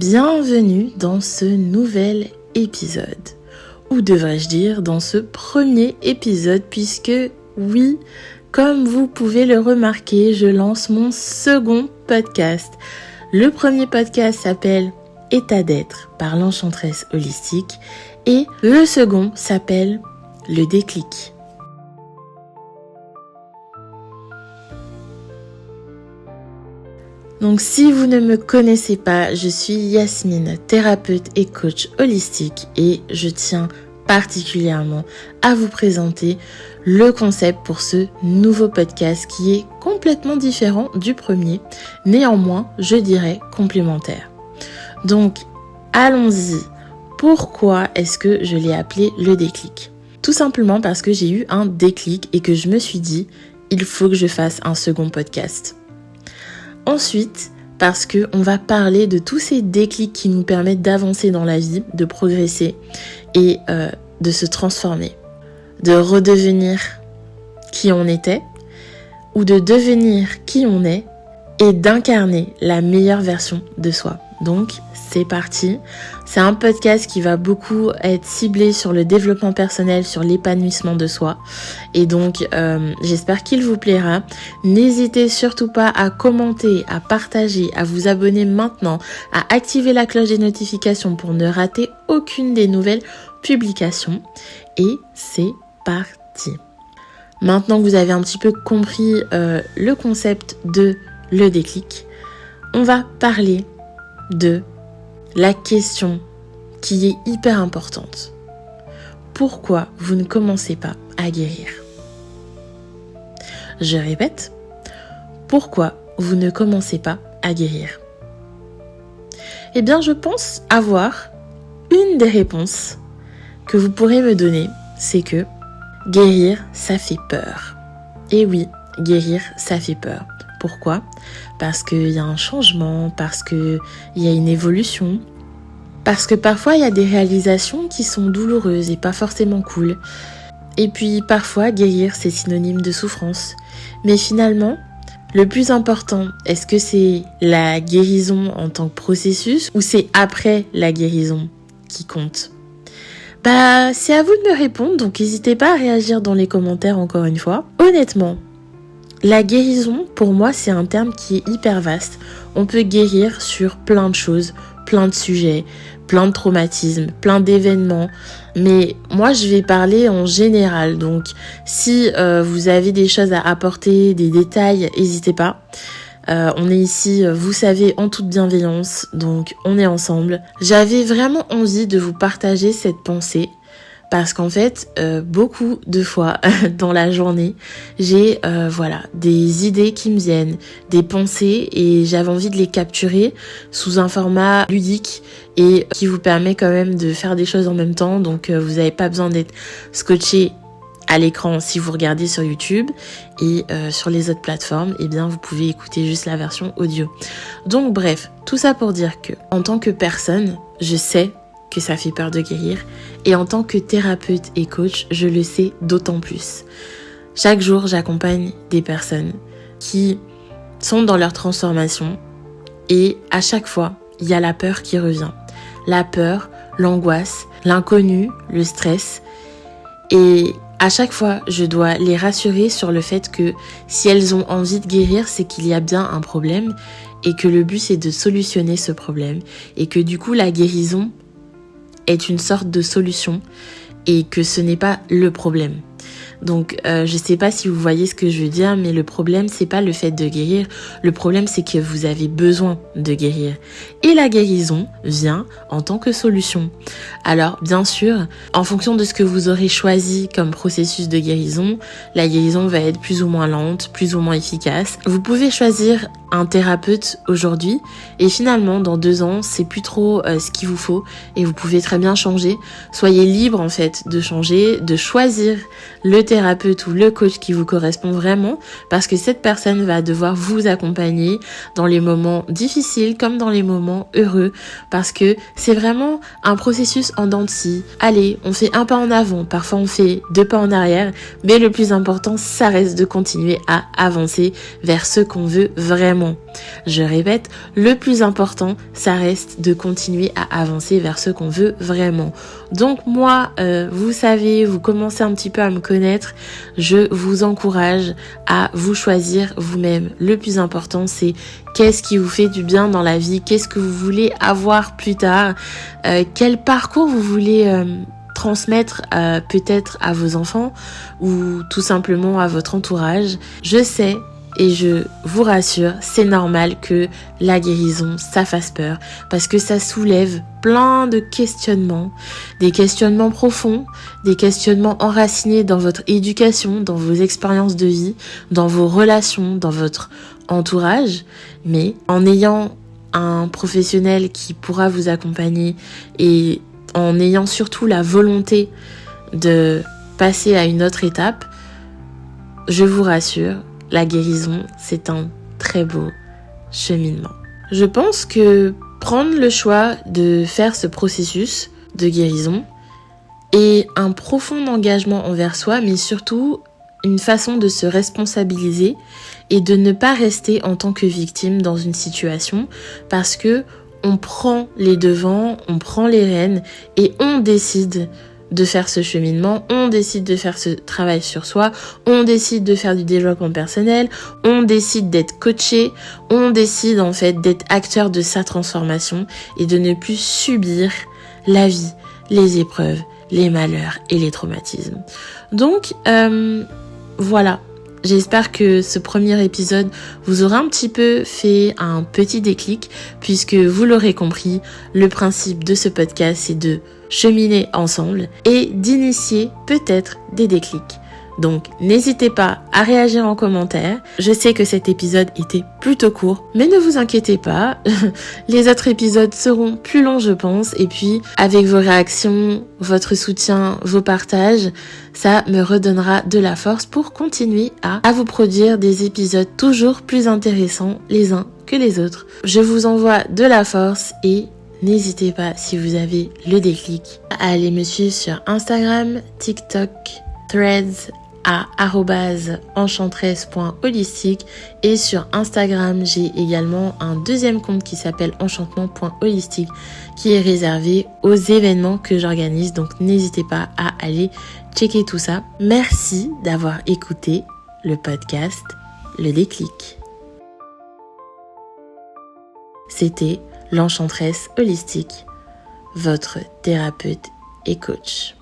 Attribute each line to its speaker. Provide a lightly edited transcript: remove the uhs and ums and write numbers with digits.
Speaker 1: Bienvenue dans ce nouvel épisode, ou devrais-je dire dans ce premier épisode, puisque oui, comme vous pouvez le remarquer, je lance mon second podcast. Le premier podcast s'appelle État d'être par l'Enchantresse Holistique et le second s'appelle Le déclic. Donc si vous ne me connaissez pas, je suis Yasmine, thérapeute et coach holistique et je tiens particulièrement à vous présenter le concept pour ce nouveau podcast qui est complètement différent du premier, néanmoins je dirais complémentaire. Donc allons-y, pourquoi est-ce que je l'ai appelé le déclic ? Tout simplement parce que j'ai eu un déclic et que je me suis dit il faut que je fasse un second podcast. Ensuite, parce qu'on va parler de tous ces déclics qui nous permettent d'avancer dans la vie, de progresser et de se transformer, de redevenir qui on était ou de devenir qui on est et d'incarner la meilleure version de soi. Donc, c'est parti. C'est un podcast qui va beaucoup être ciblé sur le développement personnel, sur l'épanouissement de soi. Et donc, j'espère qu'il vous plaira. N'hésitez surtout pas à commenter, à partager, à vous abonner maintenant, à activer la cloche des notifications pour ne rater aucune des nouvelles publications. Et c'est parti. Maintenant que vous avez un petit peu compris le concept de le déclic, on va parler de la question qui est hyper importante. Pourquoi vous ne commencez pas à guérir ? Je répète, pourquoi vous ne commencez pas à guérir ? Eh bien, je pense avoir une des réponses que vous pourrez me donner, c'est que guérir, ça fait peur. Et oui, guérir, ça fait peur. Pourquoi ? Parce qu'il y a un changement, parce qu'il y a une évolution, parce que parfois il y a des réalisations qui sont douloureuses et pas forcément cool. Et puis parfois guérir c'est synonyme de souffrance. Mais finalement, le plus important, est-ce que c'est la guérison en tant que processus ou c'est après la guérison qui compte ? C'est à vous de me répondre, donc n'hésitez pas à réagir dans les commentaires encore une fois. Honnêtement, la guérison, pour moi, c'est un terme qui est hyper vaste. On peut guérir sur plein de choses, plein de sujets, plein de traumatismes, plein d'événements. Mais moi, je vais parler en général. Donc, si vous avez des choses à apporter, des détails, n'hésitez pas. On est ici, vous savez, en toute bienveillance. Donc, on est ensemble. J'avais vraiment envie de vous partager cette pensée. Parce qu'en fait, beaucoup de fois dans la journée, j'ai des idées qui me viennent, des pensées et j'avais envie de les capturer sous un format ludique et qui vous permet quand même de faire des choses en même temps. Donc vous n'avez pas besoin d'être scotché à l'écran si vous regardez sur YouTube et sur les autres plateformes, eh bien vous pouvez écouter juste la version audio. Donc bref, tout ça pour dire que en tant que personne, je sais que ça fait peur de guérir et en tant que thérapeute et coach, je le sais d'autant plus. Chaque jour, j'accompagne des personnes qui sont dans leur transformation et à chaque fois, il y a la peur qui revient. La peur, l'angoisse, l'inconnu, le stress et à chaque fois, je dois les rassurer sur le fait que si elles ont envie de guérir, c'est qu'il y a bien un problème et que le but c'est de solutionner ce problème et que du coup la guérison est une sorte de solution et que ce n'est pas le problème. Donc je sais pas si vous voyez ce que je veux dire, mais le problème c'est pas le fait de guérir, le problème c'est que vous avez besoin de guérir. Et la guérison vient en tant que solution. Alors bien sûr, en fonction de ce que vous aurez choisi comme processus de guérison, la guérison va être plus ou moins lente, plus ou moins efficace. Vous pouvez choisir un thérapeute aujourd'hui et finalement dans 2 ans c'est plus trop ce qu'il vous faut et vous pouvez très bien changer. Soyez libre en fait de changer, de choisir le thérapeute ou le coach qui vous correspond vraiment parce que cette personne va devoir vous accompagner dans les moments difficiles comme dans les moments heureux parce que c'est vraiment un processus en dents de scie. Allez, on fait un pas en avant, parfois on fait 2 pas en arrière, mais le plus important ça reste de continuer à avancer vers ce qu'on veut vraiment. vraiment, je répète, le plus important, ça reste de continuer à avancer vers ce qu'on veut vraiment. Donc moi, vous savez, vous commencez un petit peu à me connaître, je vous encourage à vous choisir vous-même. Le plus important, c'est qu'est-ce qui vous fait du bien dans la vie, qu'est-ce que vous voulez avoir plus tard, quel parcours vous voulez transmettre peut-être à vos enfants ou tout simplement à votre entourage. Je sais et je vous rassure, c'est normal que la guérison, ça fasse peur parce que ça soulève plein de questionnements, des questionnements profonds, des questionnements enracinés dans votre éducation, dans vos expériences de vie, dans vos relations, dans votre entourage. Mais en ayant un professionnel qui pourra vous accompagner et en ayant surtout la volonté de passer à une autre étape, je vous rassure, la guérison, c'est un très beau cheminement. Je pense que prendre le choix de faire ce processus de guérison est un profond engagement envers soi, mais surtout une façon de se responsabiliser et de ne pas rester en tant que victime dans une situation parce que on prend les devants, on prend les rênes et on décide de faire ce cheminement, on décide de faire ce travail sur soi, on décide de faire du développement personnel, on décide d'être coaché, on décide en fait d'être acteur de sa transformation et de ne plus subir la vie, les épreuves, les malheurs et les traumatismes. Donc voilà. J'espère que ce premier épisode vous aura un petit peu fait un petit déclic puisque vous l'aurez compris, le principe de ce podcast c'est de cheminer ensemble et d'initier peut-être des déclics. Donc n'hésitez pas à réagir en commentaire. Je sais que cet épisode était plutôt court, mais ne vous inquiétez pas, les autres épisodes seront plus longs je pense. Et puis avec vos réactions, votre soutien, vos partages, ça me redonnera de la force pour continuer à vous produire des épisodes toujours plus intéressants les uns que les autres. Je vous envoie de la force et n'hésitez pas si vous avez le déclic à aller me suivre sur Instagram, TikTok, Threads à @enchantresse.holistique et sur Instagram j'ai également un deuxième compte qui s'appelle enchantement.holistique qui est réservé aux événements que j'organise, donc n'hésitez pas à aller checker tout ça. Merci d'avoir écouté le podcast Le Déclic. C'était l'Enchantresse holistique, votre thérapeute et coach.